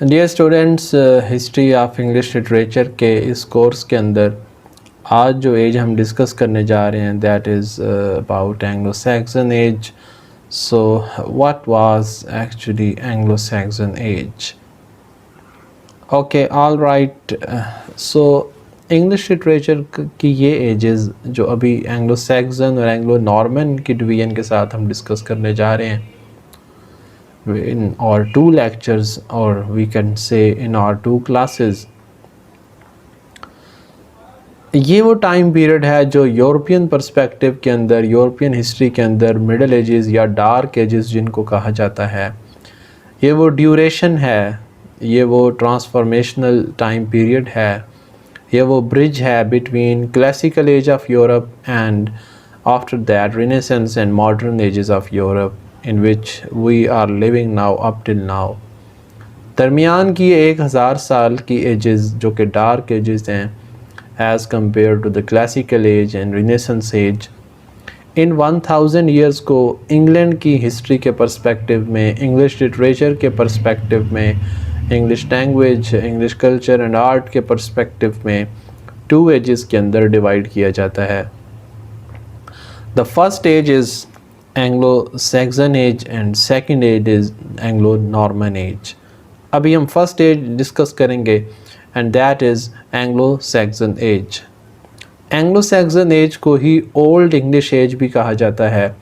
Dear students, history of English literature के इस course के अंदर आज जो एज हम डिस्कस करने जा रहे हैं that is about Anglo Saxon age. So what was actually Anglo Saxon age? Okay, all right. So English literature की ये एजेस जो अभी एंग्लो सैक्सन और एंग्लो नॉर्मन की डिवीजन के साथ हम डिस्कस करने जा रहे हैं in our two lectures, or we can say in our two classes, ये वो टाइम पीरियड है जो यूरोपियन पर्सपेक्टिव के अंदर, यूरोपियन हिस्ट्री के अंदर मिडल एजेस या डार्क एजेस जिनको कहा जाता है, ये वो ड्यूरेशन है, ये वो ट्रांसफॉर्मेशनल टाइम पीरियड है, ये वो ब्रिज है between classical age of Europe and after that renaissance and modern ages of Europe in which we are living now up till now. दरमियान की 1000 साल की एजेस जो कि डार्क एजेस हैं as compared to the classical age and renaissance age. इन 1000 years को England की हिस्ट्री के पर्सपेक्टिव में, इंग्लिश लिटरेचर के पर्सपेक्टिव में, English language, English culture and art के पर्सपेक्टिव में 2 एजेस के अंदर डिवाइड किया जाता है. The first age is Anglo Saxon age and second age is Anglo Norman age. अभी हम फर्स्ट एज डिस्कस करेंगे and that is Anglo Saxon age. Anglo Saxon age को ही ओल्ड इंग्लिश एज भी कहा जाता है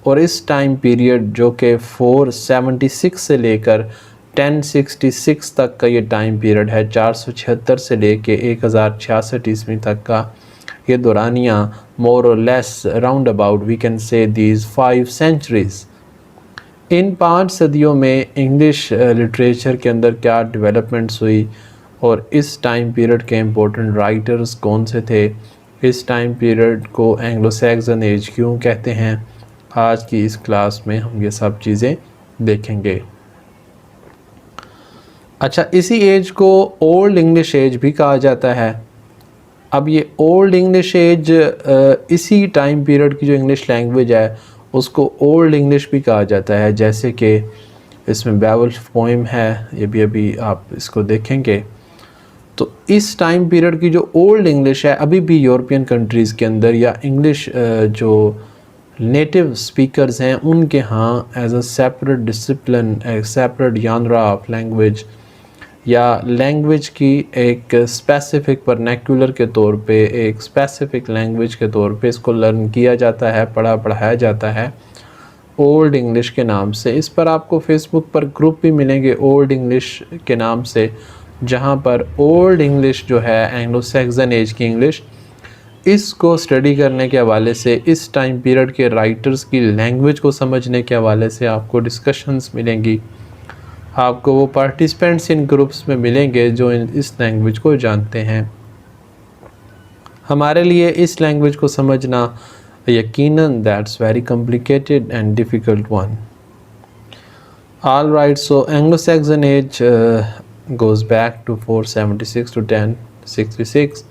और इस टाइम पीरियड जो कि 476 से लेकर 1066 तक का ये टाइम पीरियड है, 476 से लेके 1066 ईस्वी तक का ये दौरानिया, more or less round about we can say these 5 centuries. इन 5 सदियों में इंग्लिश लिटरेचर के अंदर क्या डेवलपमेंट्स हुई और इस टाइम पीरियड के इम्पोर्टेंट राइटर्स कौन से थे, इस टाइम पीरियड को एंग्लो-सैक्सन एज क्यों कहते हैं, आज की इस क्लास में हम ये सब चीज़ें देखेंगे. अच्छा, इसी एज को ओल्ड इंग्लिश एज भी कहा जाता है. अब ये ओल्ड इंग्लिश एज इसी टाइम पीरियड की जो इंग्लिश लैंग्वेज है उसको ओल्ड इंग्लिश भी कहा जाता है, जैसे कि इसमें बेवुल्फ पोएम है, ये भी अभी आप इसको देखेंगे. तो इस टाइम पीरियड की जो ओल्ड इंग्लिश है अभी भी यूरोपियन कंट्रीज़ के अंदर या इंग्लिश जो नेटिव स्पीकर्स हैं उनके यहाँ एज अ सेपरेट डिसिप्लिन, एक सेपरेट जानरा ऑफ लैंग्वेज या लैंग्वेज की एक स्पेसिफ़िक वर्नैक्युलर के तौर पे, एक स्पेसिफ़िक लैंग्वेज के तौर पे इसको लर्न किया जाता है, पढ़ाया जाता है ओल्ड इंग्लिश के नाम से. इस पर आपको फेसबुक पर ग्रुप भी मिलेंगे ओल्ड इंग्लिश के नाम से, जहाँ पर ओल्ड इंग्लिश जो है एंग्लो-सैक्सन एज की इंग्लिश, इसको स्टडी करने के हवाले से, इस टाइम पीरियड के राइटर्स की लैंग्वेज को समझने के हवाले से आपको डिस्कशंस मिलेंगी. आपको वो पार्टिसिपेंट्स इन ग्रुप्स में मिलेंगे जो इस लैंग्वेज को जानते हैं. हमारे लिए इस लैंग्वेज को समझना यकीनन that's very complicated and difficult one. All right, so Anglo Saxon age goes back to 476 to 1066.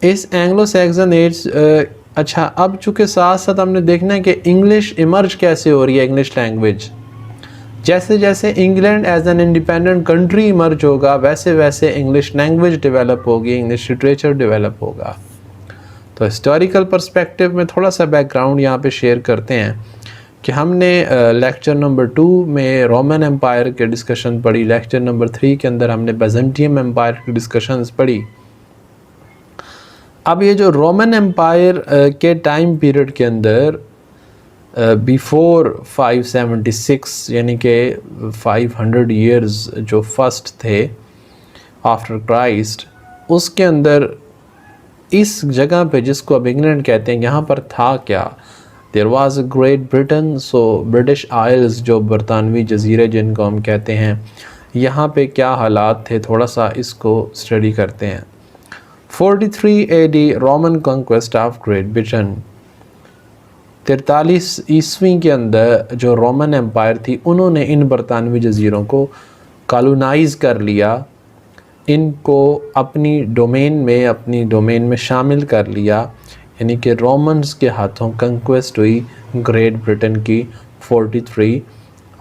इस एंग्लो-सैक्सन एज अच्छा, अब चूँकि साथ साथ हमने देखना है कि इंग्लिश इमर्ज कैसे हो रही है, इंग्लिश लैंग्वेज जैसे जैसे England as an independent country emerge होगा वैसे वैसे इंग्लिश लैंग्वेज डेवलप होगी, इंग्लिश लिटरेचर डेवलप होगा. तो हिस्टोरिकल पर्सपेक्टिव में थोड़ा सा बैकग्राउंड यहाँ पे शेयर करते हैं कि हमने लेक्चर नंबर 2 में रोमन एम्पायर के डिस्कशन पढ़ी, लेक्चर नंबर 3 के अंदर हमने बाइजेंटियन एम्पायर की डिस्कशंस पढ़ी. अब ये जो रोमन एम्पायर के टाइम पीरियड के अंदर बिफोर 576 यानी कि 500 ईयर्स जो फर्स्ट थे आफ्टर क्राइस्ट, उसके अंदर इस जगह पे जिसको अब इंग्लैंड कहते हैं, यहाँ पर था क्या? There was a great Britain. So British isles जो बरतानवी जजीरे जिनको हम कहते हैं, यहाँ पे क्या हालात थे, थोड़ा सा इसको स्टडी करते हैं. 43 AD Roman conquest of great Britain. 43 ईस्वी के अंदर जो रोमन एम्पायर थी उन्होंने इन बरतानवी जजीरों को कॉलोनाइज़ कर लिया, इनको अपनी डोमेन में शामिल कर लिया, यानी कि रोमन्स के हाथों कंक्वेस्ट हुई ग्रेट ब्रिटेन की 43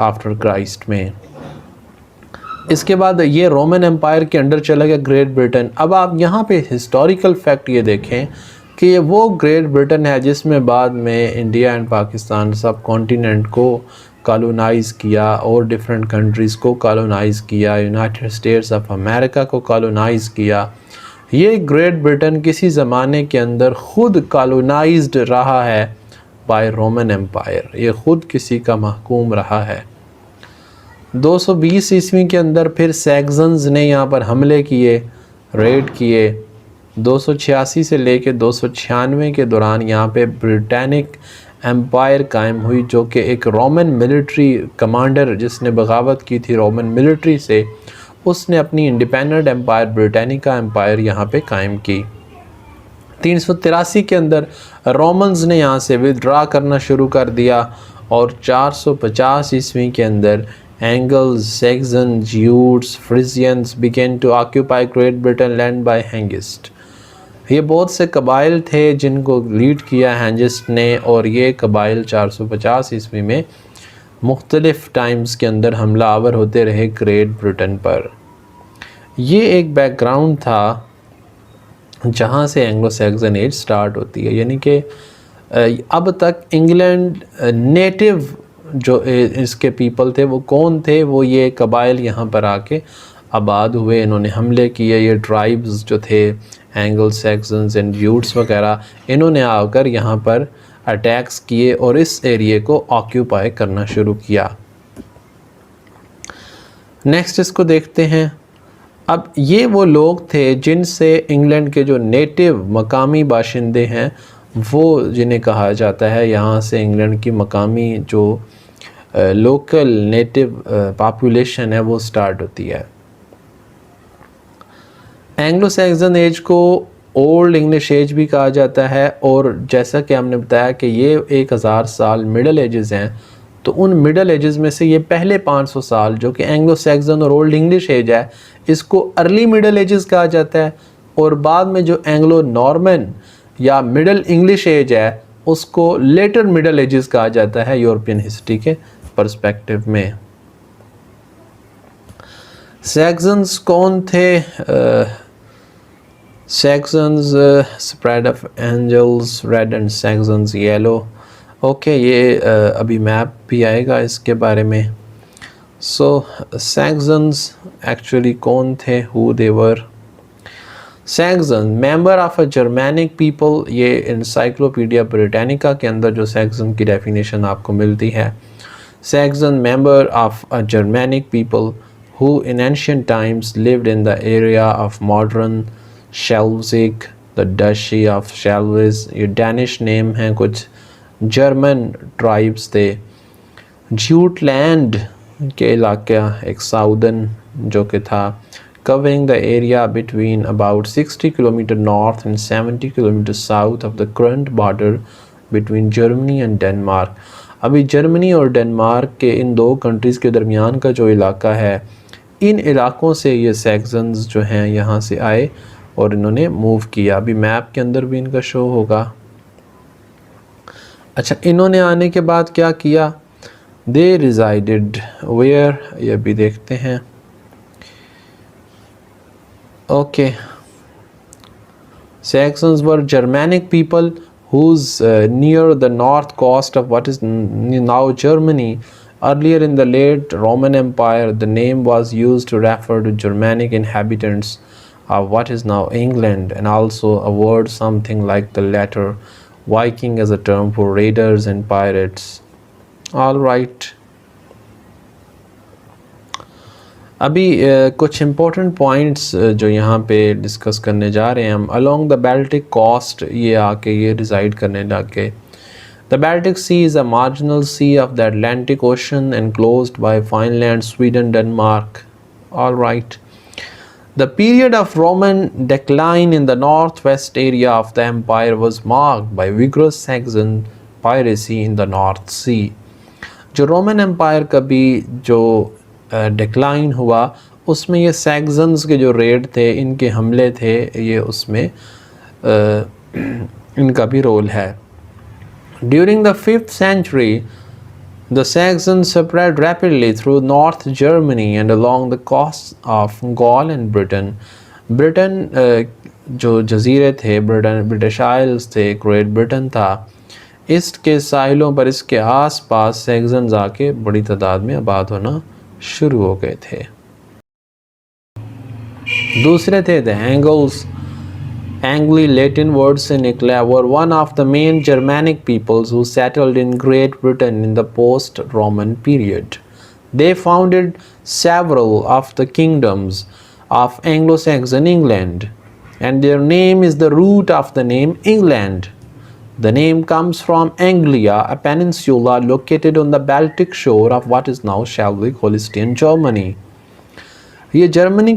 आफ्टर क्राइस्ट में. इसके बाद ये रोमन एम्पायर के अंडर चला गया ग्रेट ब्रिटेन। अब आप यहाँ पे हिस्टोरिकल फैक्ट ये देखें कि ये वो ग्रेट ब्रिटेन है जिसमें बाद में इंडिया एंड पाकिस्तान सब कॉन्टिनेंट को कॉलोनाइज़ किया और डिफरेंट कंट्रीज़ को कॉलोनाइज़ किया, यूनाइटेड स्टेट्स ऑफ अमेरिका को कॉलोनाइज़ किया। ये ग्रेट ब्रिटेन किसी ज़माने के अंदर ख़ुद कॉलोनाइज्ड रहा है बाय रोमन एम्पायर, ये ख़ुद किसी का महकूम रहा है। 220 ईस्वी के अंदर फिर सैक्सन्स ने यहाँ पर हमले किए, रेड किए। 286 से लेके 296 के दौरान यहाँ पे ब्रिटानिक एम्पायर कायम हुई, जो कि एक रोमन मिलिट्री कमांडर जिसने बगावत की थी रोमन मिलिट्री से, उसने अपनी इंडिपेंडेंट एम्पायर ब्रिटानिका एम्पायर यहाँ पे कायम की। 383 के अंदर रोमन्स ने यहाँ से विदड्रा करना शुरू कर दिया और 450 ईस्वी के अंदर Angles, Saxons, Jutes, Frisians began to occupy Great Britain land by Hengist. ये बहुत से कबाइल थे जिनको लीड किया हेंगिस्ट ने, और ये कबाइल 450 ईस्वी में मुख्तलिफ़ टाइम्स के अंदर हमला आवर होते रहे ग्रेट ब्रिटेन पर। ये एक बैकग्राउंड था जहाँ से एंग्लो सैक्सन एज स्टार्ट होती है, यानी कि अब तक इंग्लैंड नेटिव जो इसके पीपल थे वो कौन थे, वो ये कबाइल यहाँ पर आके आबाद हुए, इन्होंने हमले किए। ये ट्राइब्स जो थे एंगल सैक्सन्स एंड ज्यूट्स वगैरह, इन्होंने आकर यहाँ पर अटैक्स किए और इस एरिए को ऑक्यूपाई करना शुरू किया। नेक्स्ट इसको देखते हैं। अब ये वो लोग थे जिनसे इंग्लैंड के जो नेटिव मकामी बाशिंदे हैं, वो जिन्हें कहा जाता है यहाँ से इंग्लैंड की मकामी जो लोकल नेटिव पॉपुलेशन है वो स्टार्ट होती है। एंग्लो सैक्सन एज को ओल्ड इंग्लिश एज भी कहा जाता है, और जैसा कि हमने बताया कि ये 1000 साल मिडल एजेस हैं, तो उन मिडल एजेस में से ये पहले 500 साल जो कि एंग्लो सैक्सन और ओल्ड इंग्लिश एज है, इसको अर्ली मिडल एजेस कहा जाता है, और बाद में जो एंग्लो नॉर्मन या मिडल इंग्लिश एज है उसको लेटर मिडल एजेस कहा जाता है यूरोपियन हिस्ट्री के पर्सपेक्टिव में। सैक्सन्स कौन थे? Saxons spread of Angles red and Saxons yellow. Okay, ये अभी मैप भी आएगा इसके बारे में। सो सैक्सन्स एक्चुअली कौन थे, who they were? Saxon member of a Germanic people, ये इंसाइक्लोपीडिया ब्रिटानिका के अंदर जो सैक्सन की डेफिनेशन आपको मिलती है। Saxon member of a Germanic people who in ancient times lived in the area of modern Schleswig, the Duchy of Schleswig, ये Danish name हैं, कुछ जर्मन ट्राइब्स थे। ज्यूटलैंड के इलाका एक साउदर्न जो कि था, covering the area between about 60 km north and 70 km south of the current border between Germany and Denmark। अभी जर्मनी और डेनमार्क के इन दो कंट्रीज़ के दरमियान का जो इलाका है, इन इलाकों से ये सैक्सन्स जो हैं यहाँ से आए और इन्होंने मूव किया। अभी मैप के अंदर भी इनका शो होगा। अच्छा, इन्होंने आने के बाद क्या किया? दे रिजाइडेड वेयर, ये भी देखते हैं। Okay, Saxons were Germanic people who's near the north coast of what is now Germany. Earlier in the late Roman Empire, the name was used to refer to Germanic inhabitants of what is now England, and also a word something like the latter Viking as a term for raiders and pirates. All right. अभी कुछ important points जो यहाँ पे discuss करने जा रहे हैं हम। अलोंग द बैल्टिक कोस्ट ये आके ये रिजाइड करने लग गए। The Baltic Sea is a marginal sea of the Atlantic Ocean enclosed by Finland, Sweden, Denmark. All right. The period of Roman decline in the north west area of the empire was marked by vigorous Saxon piracy in the North Sea. जो Roman empire का भी जो decline हुआ, उसमें ये Saxons के जो red थे, इनके हमले थे, ये उसमें इनका भी रोल है। During the 5th century The Saxons spread rapidly through North Germany and along the coasts of Gaul and Britain. Britain जो जजीरे थे, ब्रिटिश आइल्स थे, ग्रेट ब्रिटेन था, इसके साहिलों पर, इसके आसपास सैक्सन्स आके बड़ी तादाद में आबाद होना शुरू हो गए थे। दूसरे थे the angles. Angli-Latin words Sinicla were one of the main Germanic peoples who settled in Great Britain in the post-Roman period. They founded several of the kingdoms of Anglo-Saxon England, and their name is the root of the name England. The name comes from Anglia, a peninsula located on the Baltic shore of what is now Schleswig-Holstein, Germany. ये Germany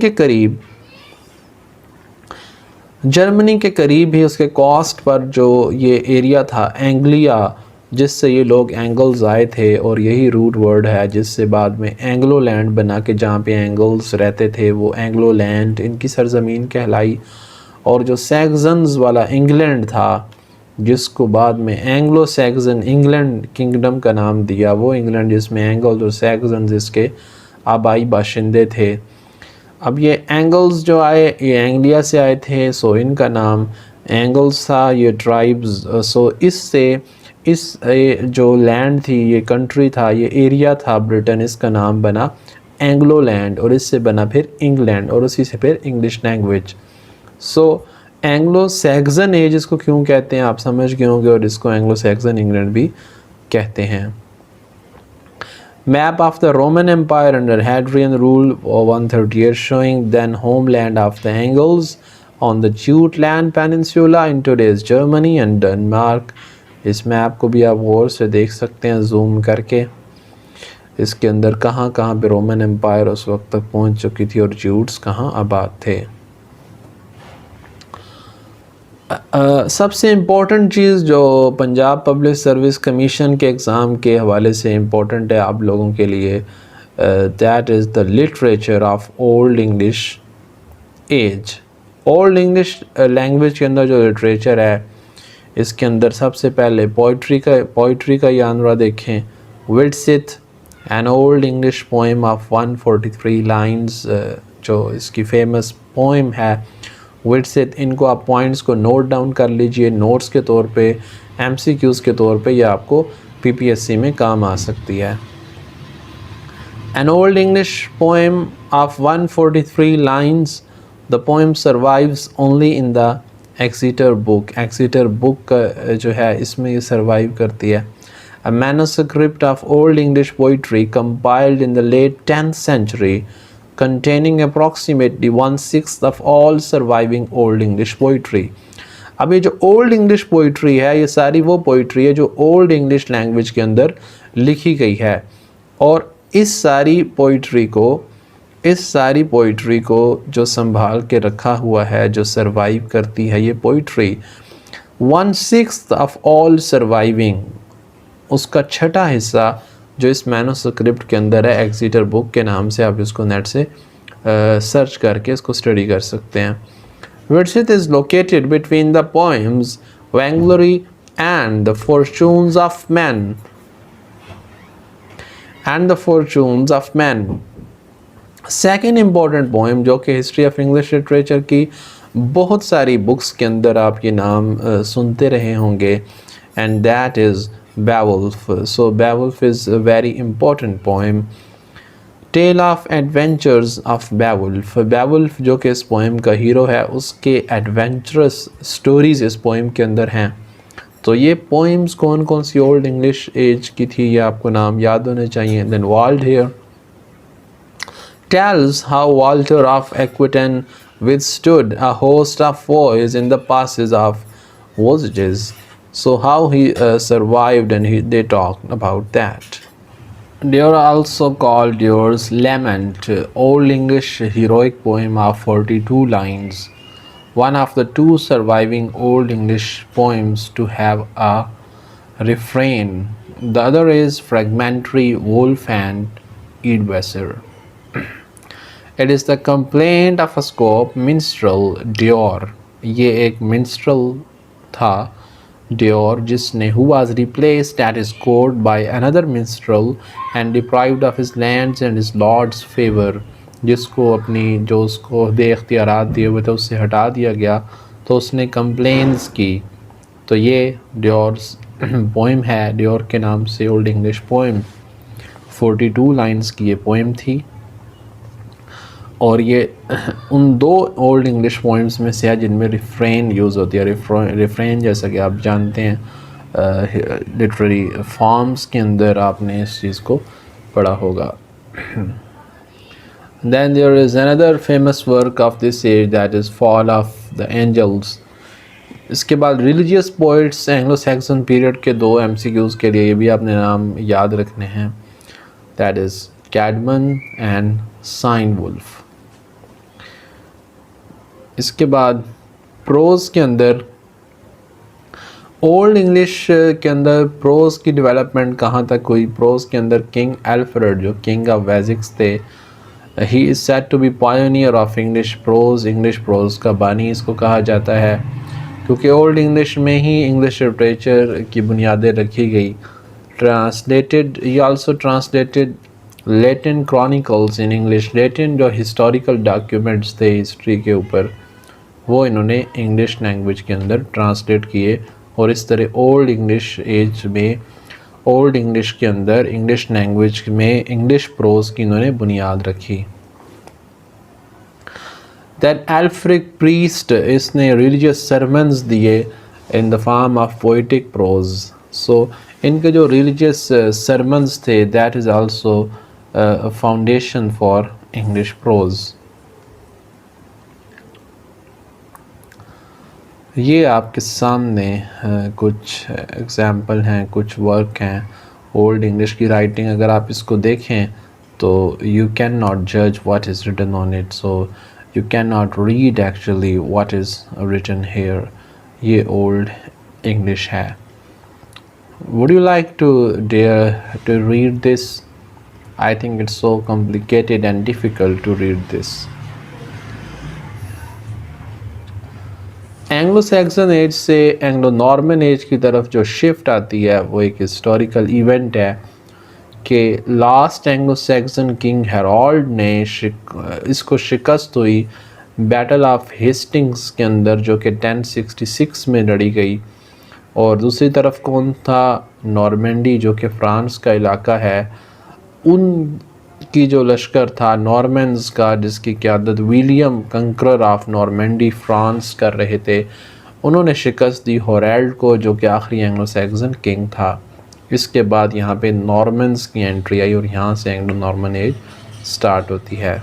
के करीब ही उसके coast पर जो ये area था Anglia, जिससे ये लोग एंगल्स आए थे, और यही रूट वर्ड है जिससे बाद में एंग्लो लैंड बना के जहाँ पे एंगल्स रहते थे वो एंग्लो लैंड इनकी सरज़मीन कहलाई। और जो सैक्सन्स वाला इंग्लैंड था जिसको बाद में एंग्लो सैक्सन इंग्लैंड किंगडम का नाम दिया, वो इंग्लैंड जिसमें एंगल्स और सैक्सन्स इसके आबाई बाशिंदे थे। अब ये एंगल्स जो आए ये एंग्लिया से आए थे, सो इनका नाम एंगल्स था, ये ट्राइब्स। सो इससे इस जो लैंड थी, ये कंट्री था, ये एरिया था ब्रिटेन, इसका नाम बना एंग्लो लैंड, और इससे बना फिर इंग्लैंड, और उसी से फिर इंग्लिश लैंग्वेज। सो एंग्लो सैक्सन एज इसको क्यों कहते हैं आप समझ गए होंगे, और इसको एंग्लो सैक्सन इंग्लैंड भी कहते हैं। Map of the Roman Empire under Hadrian rule 138 showing then homeland of the Angles on the Jutland Peninsula in today's Germany and Denmark. इस मैप को भी आप गौर से देख सकते हैं जूम करके। इसके अंदर कहाँ कहाँ पे रोमन एम्पायर उस वक्त तक पहुँच चुकी थी और ज्यूट्स कहाँ आबाद थे। सबसे इम्पोर्टेंट चीज़ जो पंजाब पब्लिक सर्विस कमीशन के एग्ज़ाम के हवाले से इम्पोर्टेंट है आप लोगों के लिए, that is the literature of old English age. Old English language के अंदर जो लिटरेचर है इसके अंदर सबसे पहले पोइट्री का जानरा देखें। Widsith an old English poem of 143 lines, जो इसकी फेमस पोएम है विट्सिथ। इनको आप पॉइंट्स को नोट डाउन कर लीजिए नोट्स के तौर पे, एमसीक्यूज़ के तौर पे, या आपको पीपीएससी में काम आ सकती है। An old English poem of 143 lines, the poem survives only in the Exeter Book. Exeter Book का जो है इसमें ये सर्वाइव करती है। A manuscript of old English poetry compiled in the late 10th century containing approximately 1/6 of all surviving Old English poetry। अब ये जो ओल्ड इंग्लिश पोइट्री है ये सारी वो पोइट्री है जो ओल्ड इंग्लिश लैंग्वेज के अंदर लिखी गई है, और इस सारी पोइट्री को जो संभाल के रखा हुआ है, जो सरवाइव करती है ये पोइट्री, 1/6 ऑफ ऑल सर्वाइविंग, उसका छठा हिस्सा जो इस मैनuscript के अंदर है, एक्सीटर बुक के नाम से, आप इसको नेट से सर्च करके इसको स्टडी कर सकते हैं। Wordsworth is located between the poems Vainglory and the Fortunes of Men। Second important poem जो कि हिस्ट्री ऑफ इंग्लिश लिटरेचर की बहुत सारी बुक्स के अंदर आप ये नाम सुनते रहे होंगे, and that is Beowulf। So Beowulf is a very important poem। Tale of Adventures of Beowulf। Beowulf जो कि इस पोएम का हीरो है, उसके एडवेंचरस स्टोरीज इस पोएम के अंदर हैं। तो ये पोएम्स कौन कौन सी ओल्ड इंग्लिश एज की थी ये आपको नाम याद होने चाहिए। Then Wald here tells how Walter of Aquitaine withstood a host of foes in the passes of Vosges। So how he survived, and they talked about that. They are also called Deor's Lament, Old English heroic poem of 42 lines, one of the two surviving Old English poems to have a refrain. The other is fragmentary Wolf and Eadwasser। It is the complaint of a Scop minstrel Deor। ये एक minstrel था Dior, जिसने who was replaced at his court by another minstrel and deprived of his lands and his lord's favor, जिसको अपनी जो उसको दे इख्तियारात दिए हुए थे उससे हटा दिया गया, तो उसने कंप्लेंट्स की। तो ये डियोर्स पोइम है, डियोर के नाम से ओल्ड इंग्लिश पोइम। 42 लाइंस की ये पोइम थी और ये उन दो ओल्ड इंग्लिश पोइम्स में से है जिनमें रिफ्रेन यूज़ होती है। रिफ्रेन जैसा कि आप जानते हैं लिटरेरी फॉर्म्स के अंदर आपने इस चीज़ को पढ़ा होगा। Then there is another famous work of this age, that is Fall of the Angels. इसके बाद religious poets Anglo Saxon period के दो MCQs के लिए ये भी आपने नाम याद रखने हैं, that is कैडमन एंड साइनवुल्फ। इसके बाद प्रोज़ के अंदर ओल्ड इंग्लिश के अंदर प्रोज़ की डेवलपमेंट कहाँ तक हुई। प्रोज़ के अंदर किंग एल्फ्रेड जो किंग ऑफ वेजिक्स थे, he is said to be pioneer of English prose का बानी इसको कहा जाता है, क्योंकि ओल्ड इंग्लिश में ही इंग्लिश लिटरेचर की बुनियादें रखी गई। Translated, he also translated Latin chronicles in English. Latin जो हिस्टोरिकल डॉक्यूमेंट्स थे हिस्ट्री के ऊपर, वो इन्होंने इंग्लिश लैंग्वेज के अंदर ट्रांसलेट किए और इस तरह ओल्ड इंग्लिश एज में ओल्ड इंग्लिश के अंदर इंग्लिश लैंग्वेज में इंग्लिश प्रोज़ की इन्होंने बुनियाद रखी। दैट एल्फ्रिक प्रीस्ट, इसने रिलीजियस सरमन्स दिए in the form of poetic prose. So इनके जो रिलीजियस सरमन्स थे, that is also foundation for English prose. ये आपके सामने कुछ एग्ज़ाम्पल हैं, कुछ वर्क हैं ओल्ड इंग्लिश की राइटिंग। अगर आप इसको देखें तो यू कैन नॉट जज what is written on it, so you can not read actually what is written here. ये ओल्ड इंग्लिश है। Would you like to dare to read this? I think it's so complicated and difficult to read this. Anglo Saxon age से Anglo Norman age की तरफ जो shift आती है वो एक हिस्टोरिकल इवेंट है कि last Anglo Saxon king Harold ने इसको शिकस्त हुई बैटल ऑफ हेस्टिंग्स के अंदर, जो कि 1066 में लड़ी गई। और दूसरी तरफ कौन था? नॉर्मेंडी, जो कि फ्रांस का इलाका है, उनकी जो लश्कर था नॉर्मन्स का, जिसकी क़यादत विलियम कंकरर ऑफ नॉर्मेंडी फ्रांस कर रहे थे, उन्होंने शिकस्त दी होरेल्ड को, जो कि आखिरी एंग्लो सैक्सन किंग था। इसके बाद यहाँ पे नॉर्मन्स की एंट्री आई और यहाँ से एंग्लो नॉर्मन एज स्टार्ट होती है।